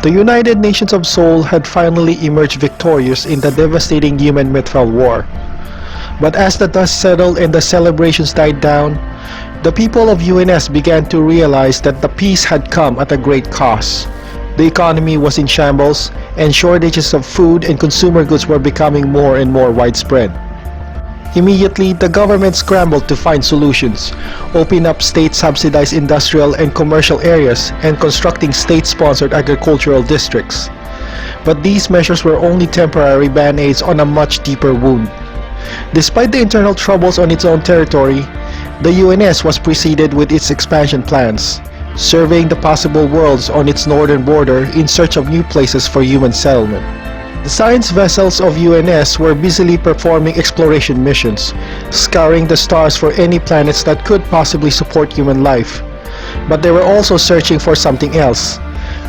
The United Nations of Seoul had finally emerged victorious in the devastating human mythful war. But as the dust settled and the celebrations died down, the people of UNS began to realize that the peace had come at a great cost. The economy was in shambles, and shortages of food and consumer goods were becoming more and more widespread. Immediately, the government scrambled to find solutions, opening up state-subsidized industrial and commercial areas and constructing state-sponsored agricultural districts. But these measures were only temporary band-aids on a much deeper wound. Despite the internal troubles on its own territory, the UNS was proceeded with its expansion plans, surveying the possible worlds on its northern border in search of new places for human settlement. The science vessels of UNS were busily performing exploration missions, scouring the stars for any planets that could possibly support human life. But they were also searching for something else,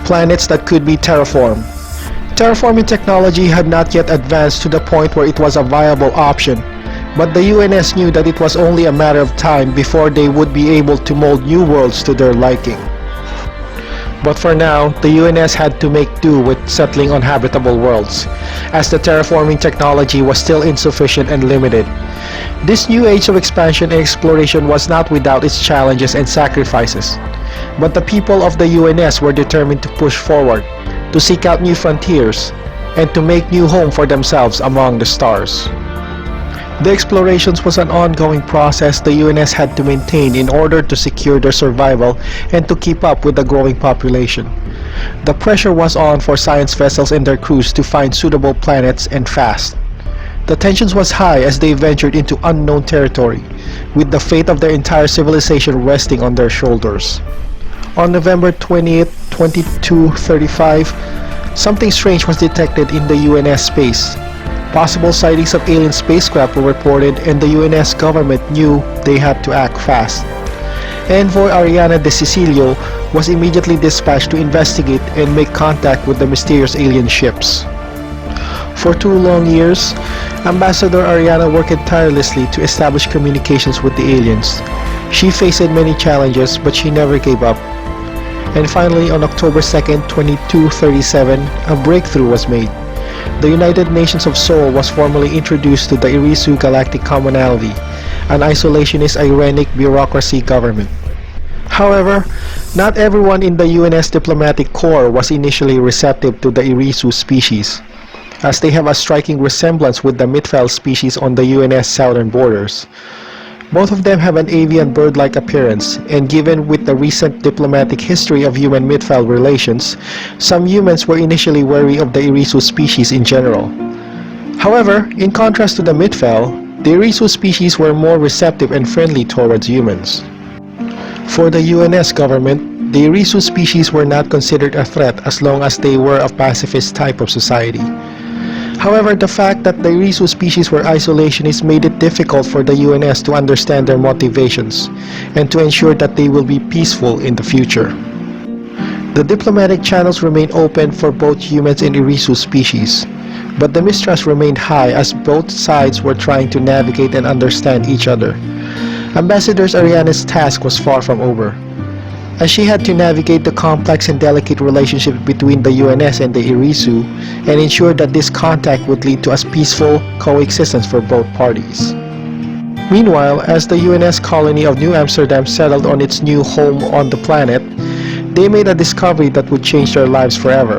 planets that could be terraformed. Terraforming technology had not yet advanced to the point where it was a viable option, but the UNS knew that it was only a matter of time before they would be able to mold new worlds to their liking. But for now, the UNS had to make do with settling on habitable worlds, as the terraforming technology was still insufficient and limited. This new age of expansion and exploration was not without its challenges and sacrifices, but the people of the UNS were determined to push forward, to seek out new frontiers, and to make new home for themselves among the stars. The explorations was an ongoing process the UNS had to maintain in order to secure their survival and to keep up with the growing population. The pressure was on for science vessels and their crews to find suitable planets and fast. The tensions was high as they ventured into unknown territory, with the fate of their entire civilization resting on their shoulders. On November 20, 2235, something strange was detected in the UNS space. Possible sightings of alien spacecraft were reported, and the UNS government knew they had to act fast. Envoy Ariana de Cecilio was immediately dispatched to investigate and make contact with the mysterious alien ships. For 2 long years, Ambassador Ariana worked tirelessly to establish communications with the aliens. She faced many challenges, but she never gave up. And finally, on October 2, 2237, a breakthrough was made. The United Nations of Seoul was formally introduced to the Irisu Galactic Commonality, an isolationist irenic bureaucracy government. However, not everyone in the UNS diplomatic corps was initially receptive to the Irisu species, as they have a striking resemblance with the Mythfell species on the UNS southern borders. Both of them have an avian bird-like appearance, and given with the recent diplomatic history of human-Mythfell relations, some humans were initially wary of the Irisu species in general. However, in contrast to the Mythfell, the Irisu species were more receptive and friendly towards humans. For the UNS government, the Irisu species were not considered a threat as long as they were a pacifist type of society. However, the fact that the Irisu species were isolationists made it difficult for the UNS to understand their motivations and to ensure that they will be peaceful in the future. The diplomatic channels remained open for both humans and Irisu species, but the mistrust remained high as both sides were trying to navigate and understand each other. Ambassador Ariana's task was far from over, as she had to navigate the complex and delicate relationship between the UNS and the Irisu and ensure that this contact would lead to a peaceful coexistence for both parties. Meanwhile, as the UNS colony of New Amsterdam settled on its new home on the planet, they made a discovery that would change their lives forever.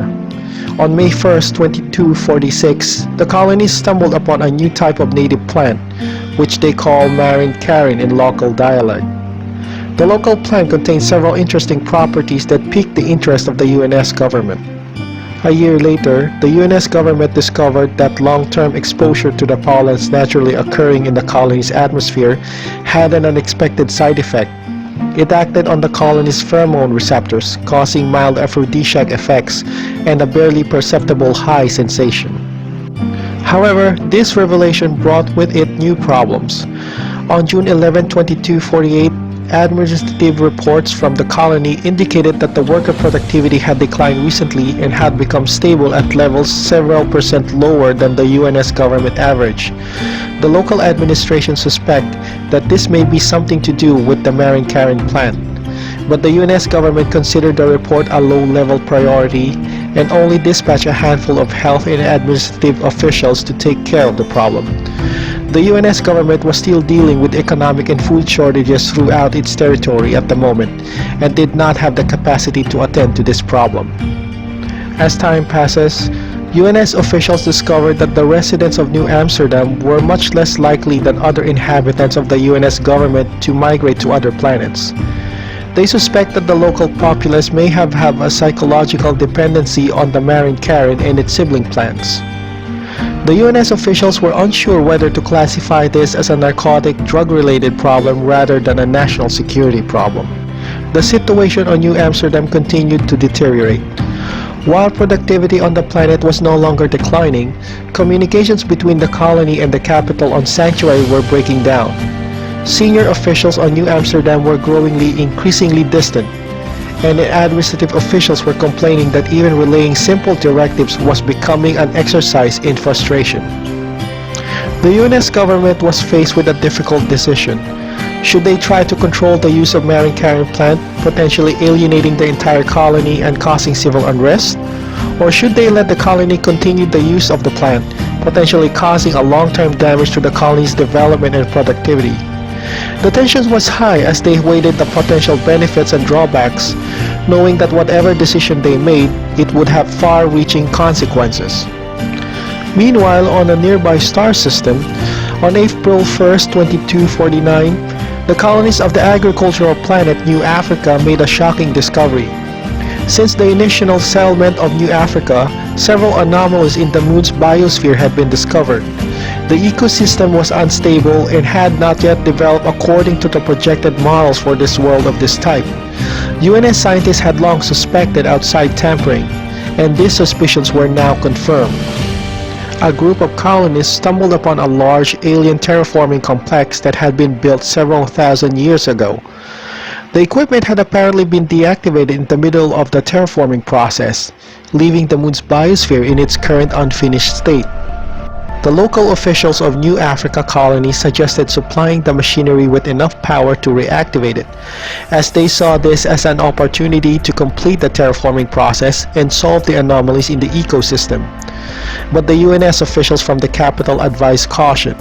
On May 1, 2246, the colonies stumbled upon a new type of native plant, which they call marine carine in local dialect. The local plant contained several interesting properties that piqued the interest of the UNS government. A year later, the UNS government discovered that long-term exposure to the pollens naturally occurring in the colony's atmosphere had an unexpected side effect. It acted on the colony's pheromone receptors, causing mild aphrodisiac effects and a barely perceptible high sensation. However, this revelation brought with it new problems. On June 11, 2248, administrative reports from the colony indicated that the worker productivity had declined recently and had become stable at levels several percent lower than the UNS government average. The local administration suspect that this may be something to do with the marine carine plant, but the UNS government considered the report a low-level priority and only dispatch a handful of health and administrative officials to take care of the problem. The UNS government was still dealing with economic and food shortages throughout its territory at the moment and did not have the capacity to attend to this problem. As time passes, UNS officials discovered that the residents of New Amsterdam were much less likely than other inhabitants of the UNS government to migrate to other planets. They suspect that the local populace may have a psychological dependency on the marine carrion and its sibling plants. The UNS officials were unsure whether to classify this as a narcotic drug-related problem rather than a national security problem. The situation on New Amsterdam continued to deteriorate. While productivity on the planet was no longer declining, communications between the colony and the capital on Sanctuary were breaking down. Senior officials on New Amsterdam were increasingly distant, and administrative officials were complaining that even relaying simple directives was becoming an exercise in frustration. The UNS government was faced with a difficult decision. Should they try to control the use of marine carrion plant, potentially alienating the entire colony and causing civil unrest? Or should they let the colony continue the use of the plant, potentially causing a long-term damage to the colony's development and productivity? The tension was high as they weighed the potential benefits and drawbacks, knowing that whatever decision they made, it would have far-reaching consequences. Meanwhile, on a nearby star system, on April 1st, 2249, the colonists of the agricultural planet New Africa made a shocking discovery. Since the initial settlement of New Africa, several anomalies in the moon's biosphere had been discovered. The ecosystem was unstable and had not yet developed according to the projected models for this world of this type. UNS scientists had long suspected outside tampering, and these suspicions were now confirmed. A group of colonists stumbled upon a large alien terraforming complex that had been built several thousand years ago. The equipment had apparently been deactivated in the middle of the terraforming process, leaving the moon's biosphere in its current unfinished state. The local officials of New Africa colony suggested supplying the machinery with enough power to reactivate it, as they saw this as an opportunity to complete the terraforming process and solve the anomalies in the ecosystem. But the UNS officials from the capital advised caution,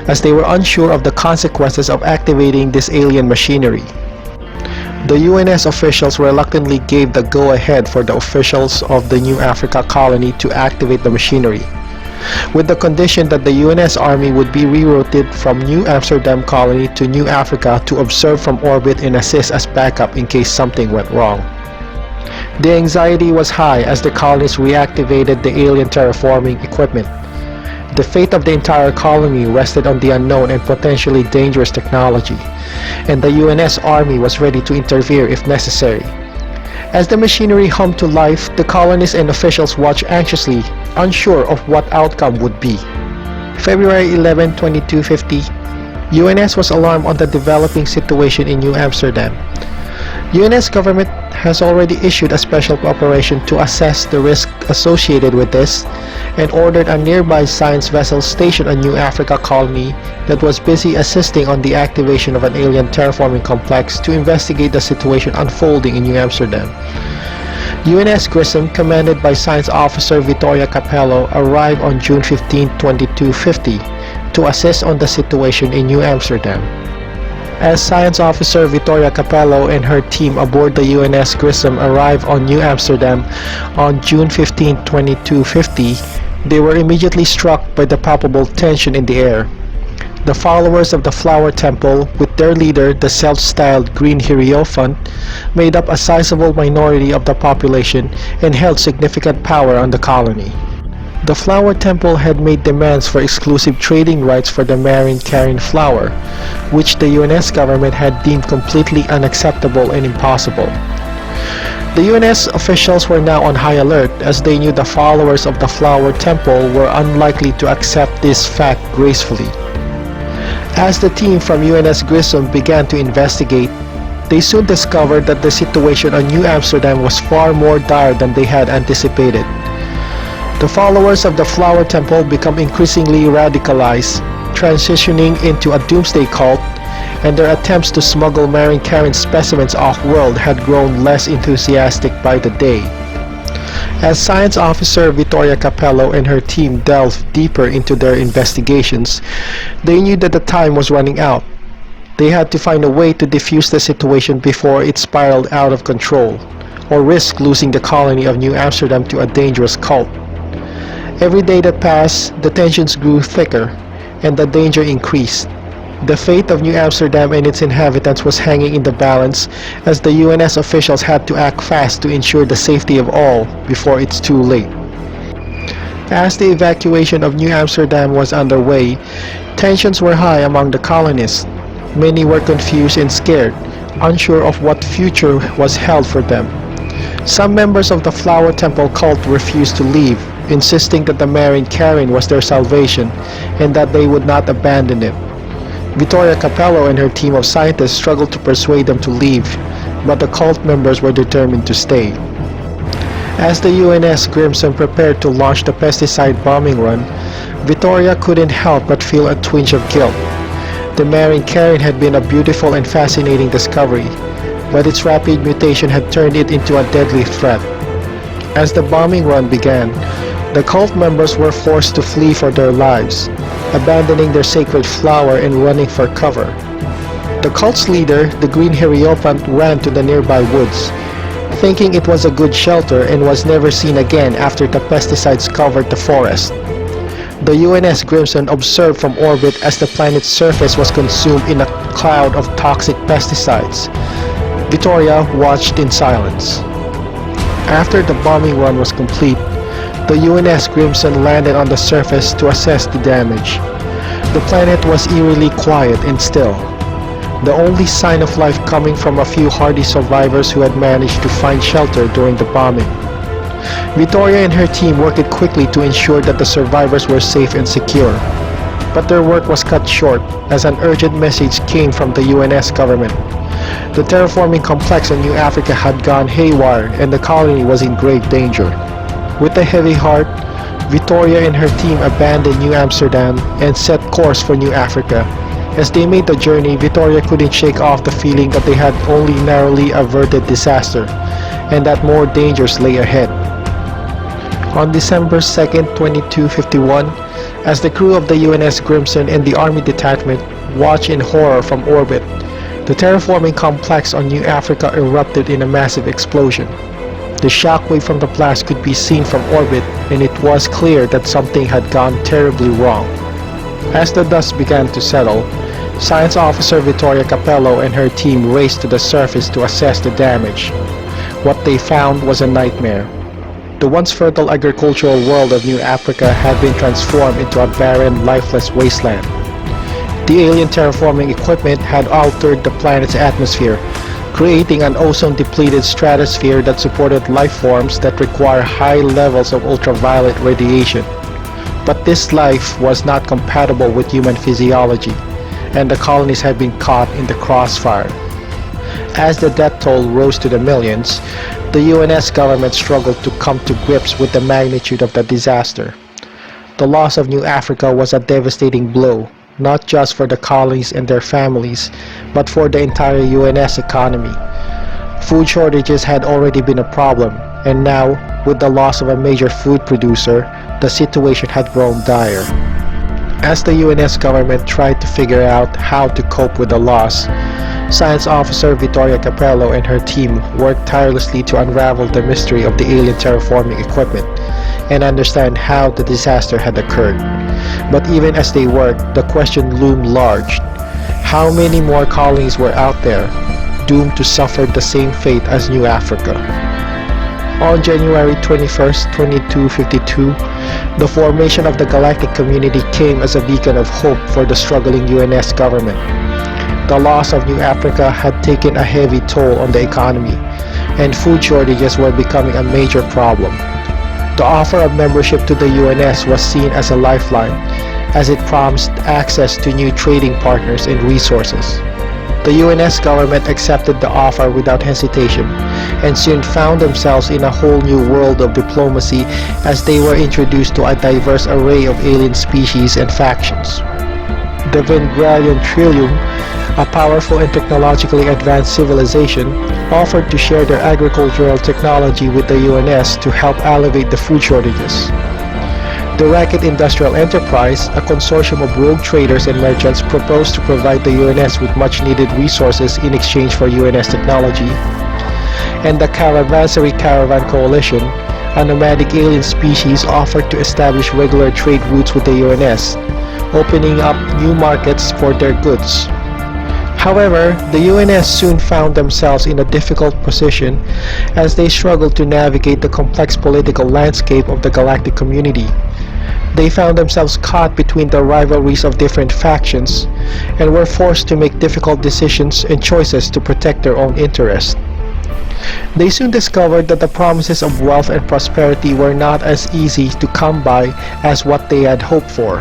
as they were unsure of the consequences of activating this alien machinery. The UNS officials reluctantly gave the go-ahead for the officials of the New Africa colony to activate the machinery, with the condition that the UNS Army would be rerouted from New Amsterdam colony to New Africa to observe from orbit and assist as backup in case something went wrong. The anxiety was high as the colonists reactivated the alien terraforming equipment. The fate of the entire colony rested on the unknown and potentially dangerous technology, and the UNS Army was ready to interfere if necessary. As the machinery hummed to life, the colonists and officials watched anxiously, unsure of what outcome would be. February 11, 2250, UNS was alarmed on the developing situation in New Amsterdam. UNS government has already issued a special operation to assess the risk associated with this and ordered a nearby science vessel stationed on New Africa colony that was busy assisting on the activation of an alien terraforming complex to investigate the situation unfolding in New Amsterdam. UNS Grissom, commanded by Science Officer Vittoria Capello, arrived on June 15, 2250 to assist on the situation in New Amsterdam. As Science Officer Vittoria Capello and her team aboard the UNS Grissom arrived on New Amsterdam on June 15, 2250, they were immediately struck by the palpable tension in the air. The followers of the Flower Temple, with their leader, the self-styled Green Hierophant, made up a sizable minority of the population and held significant power on the colony. The Flower Temple had made demands for exclusive trading rights for the marine carrion flower, which the UNS government had deemed completely unacceptable and impossible. The UNS officials were now on high alert, as they knew the followers of the Flower Temple were unlikely to accept this fact gracefully. As the team from UNS Grissom began to investigate, they soon discovered that the situation on New Amsterdam was far more dire than they had anticipated. The followers of the Flower Temple become increasingly radicalized, transitioning into a doomsday cult, and their attempts to smuggle marine carrion specimens off-world had grown less enthusiastic by the day. As Science Officer Vittoria Capello and her team delved deeper into their investigations, they knew that the time was running out. They had to find a way to defuse the situation before it spiraled out of control, or risk losing the colony of New Amsterdam to a dangerous cult. Every day that passed, the tensions grew thicker, and the danger increased. The fate of New Amsterdam and its inhabitants was hanging in the balance as the UNS officials had to act fast to ensure the safety of all before it's too late. As the evacuation of New Amsterdam was underway, tensions were high among the colonists. Many were confused and scared, unsure of what future was held for them. Some members of the Flower Temple cult refused to leave, insisting that the Marine Karen was their salvation and that they would not abandon it. Vittoria Capello and her team of scientists struggled to persuade them to leave, but the cult members were determined to stay. As the UNS Grimson prepared to launch the pesticide bombing run, Vittoria couldn't help but feel a twinge of guilt. The Marine Karen had been a beautiful and fascinating discovery, but its rapid mutation had turned it into a deadly threat. As the bombing run began, the cult members were forced to flee for their lives, abandoning their sacred flower and running for cover. The cult's leader, the Green Hierophant, ran to the nearby woods, thinking it was a good shelter and was never seen again after the pesticides covered the forest. The UNS Grimson observed from orbit as the planet's surface was consumed in a cloud of toxic pesticides. Vittoria watched in silence. After the bombing run was complete, the UNS Grimson landed on the surface to assess the damage. The planet was eerily quiet and still, the only sign of life coming from a few hardy survivors who had managed to find shelter during the bombing. Vittoria and her team worked quickly to ensure that the survivors were safe and secure. But their work was cut short as an urgent message came from the UNS government. The terraforming complex on New Africa had gone haywire and the colony was in grave danger. With a heavy heart, Vittoria and her team abandoned New Amsterdam and set course for New Africa. As they made the journey, Vittoria couldn't shake off the feeling that they had only narrowly averted disaster and that more dangers lay ahead. On December 2nd, 2251, as the crew of the UNS Grimson and the Army Detachment watched in horror from orbit, the terraforming complex on New Africa erupted in a massive explosion. The shockwave from the blast could be seen from orbit, and it was clear that something had gone terribly wrong. As the dust began to settle, Science Officer Vittoria Capello and her team raced to the surface to assess the damage. What they found was a nightmare. The once fertile agricultural world of New Africa had been transformed into a barren, lifeless wasteland. The alien terraforming equipment had altered the planet's atmosphere, creating an ozone-depleted stratosphere that supported life forms that require high levels of ultraviolet radiation. But this life was not compatible with human physiology, and the colonies had been caught in the crossfire. As the death toll rose to the millions, the UNS government struggled to come to grips with the magnitude of the disaster. The loss of New Africa was a devastating blow, not just for the colonies and their families, but for the entire UNS economy. Food shortages had already been a problem, and now, with the loss of a major food producer, the situation had grown dire. As the UNS government tried to figure out how to cope with the loss, Science Officer Vittoria Capello and her team worked tirelessly to unravel the mystery of the alien terraforming equipment and understand how the disaster had occurred. But even as they worked, the question loomed large. How many more colonies were out there, doomed to suffer the same fate as New Africa? On January 21st, 2252, the formation of the galactic community came as a beacon of hope for the struggling UNS government. The loss of New Africa had taken a heavy toll on the economy, and food shortages were becoming a major problem. The offer of membership to the UNS was seen as a lifeline, as it promised access to new trading partners and resources. The UNS government accepted the offer without hesitation, and soon found themselves in a whole new world of diplomacy as they were introduced to a diverse array of alien species and factions. The Vendralian Trillium, a powerful and technologically advanced civilization, offered to share their agricultural technology with the UNS to help alleviate the food shortages. The Racket Industrial Enterprise, a consortium of rogue traders and merchants, proposed to provide the UNS with much-needed resources in exchange for UNS technology. And the Caravansary Caravan Coalition, a nomadic alien species, offered to establish regular trade routes with the UNS, opening up new markets for their goods. However, the UNS soon found themselves in a difficult position as they struggled to navigate the complex political landscape of the galactic community. They found themselves caught between the rivalries of different factions and were forced to make difficult decisions and choices to protect their own interests. They soon discovered that the promises of wealth and prosperity were not as easy to come by as what they had hoped for.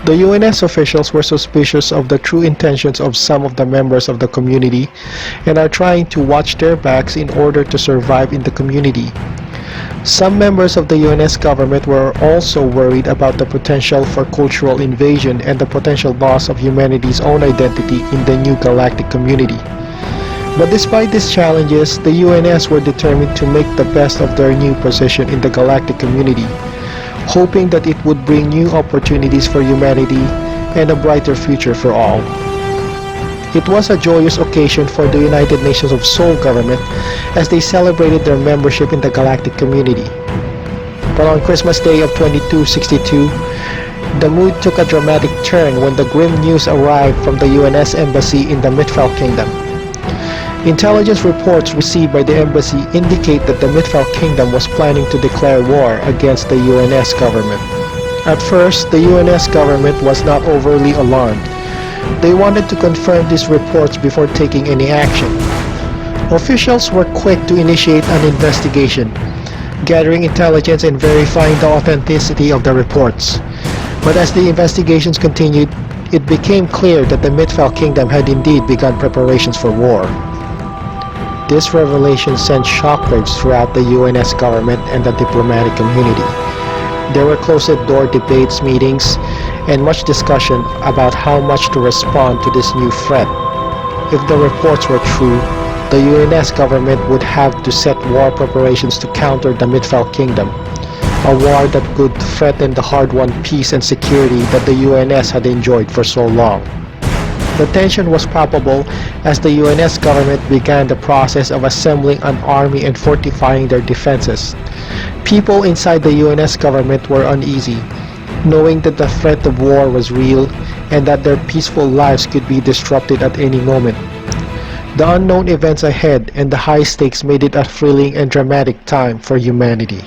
The UNS officials were suspicious of the true intentions of some of the members of the community and are trying to watch their backs in order to survive in the community. Some members of the UNS government were also worried about the potential for cultural invasion and the potential loss of humanity's own identity in the new galactic community. But despite these challenges, the UNS were determined to make the best of their new position in the galactic community, hoping that it would bring new opportunities for humanity and a brighter future for all. It was a joyous occasion for the United Nations of Sol government as they celebrated their membership in the galactic community. But on Christmas Day of 2262, the mood took a dramatic turn when the grim news arrived from the UNS Embassy in the Midfell Kingdom. Intelligence reports received by the embassy indicate that the Midfell Kingdom was planning to declare war against the UNS government. At first, the UNS government was not overly alarmed. They wanted to confirm these reports before taking any action. Officials were quick to initiate an investigation, gathering intelligence and verifying the authenticity of the reports. But as the investigations continued, it became clear that the Midfell Kingdom had indeed begun preparations for war. This revelation sent shockwaves throughout the UNS government and the diplomatic community. There were closed-door debates, meetings, and much discussion about how much to respond to this new threat. If the reports were true, the UNS government would have to set war preparations to counter the Midfell Kingdom, a war that could threaten the hard-won peace and security that the UNS had enjoyed for so long. The tension was palpable as the UNS government began the process of assembling an army and fortifying their defenses. People inside the UNS government were uneasy, knowing that the threat of war was real and that their peaceful lives could be disrupted at any moment. The unknown events ahead and the high stakes made it a thrilling and dramatic time for humanity.